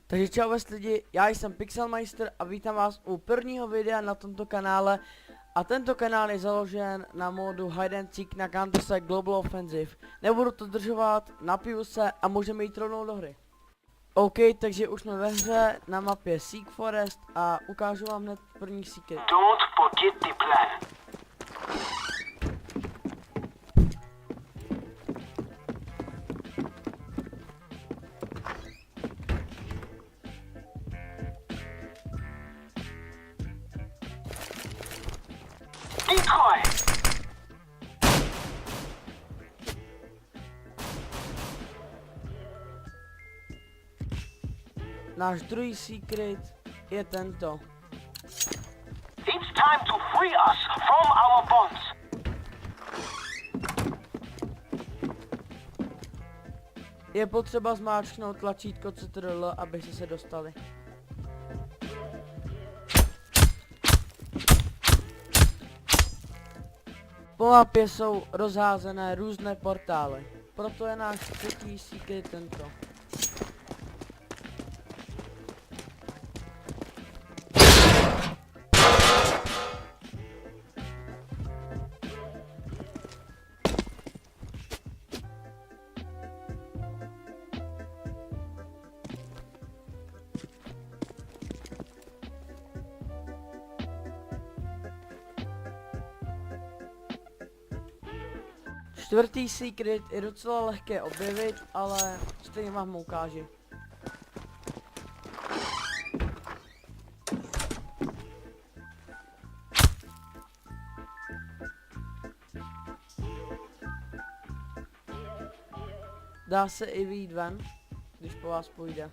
Takže čau vás lidi, já jsem Pixelmeister a vítám vás u prvního videa na tomto kanále. A tento kanál je založen na modu Hide and Seek na Counter-Strike Global Offensive. Nebudu to zdržovat, napiju se a můžeme jít rovnou do hry. OK, takže už jsme ve hře na mapě Seek Forest a ukážu vám hned první secret. Don't forget the plan. Decoy! Náš druhý secret je tento. It's time to free us from our bonds. Je potřeba zmáčknout tlačítko CTRL, abyste se dostali. Po mapě jsou rozházené různé portály, proto je náš třetí secret tento. Čtvrtý secret je docela lehké objevit, ale stejně vám ho ukáži. Dá se i vyjít ven, když po vás půjde.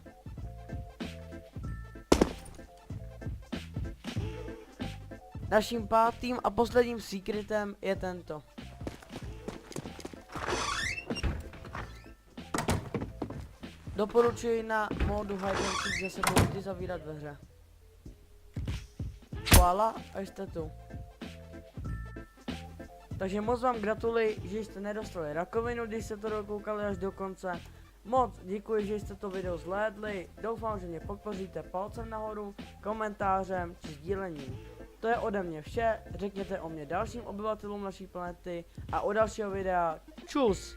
Naším pátým a posledním secretem je tento. Doporučuji na modu Hide and Seek, že se budete zavírat ve hře. Voilà, a jste tu. Takže moc vám gratuluji, že jste nedostali rakovinu, když jste to dokoukali až do konce. Moc děkuji, že jste to video zhlédli. Doufám, že mě podpoříte palcem nahoru, komentářem či sdílením. To je ode mě vše, řekněte o mě dalším obyvatelům naší planety a o dalšího videa. Čus!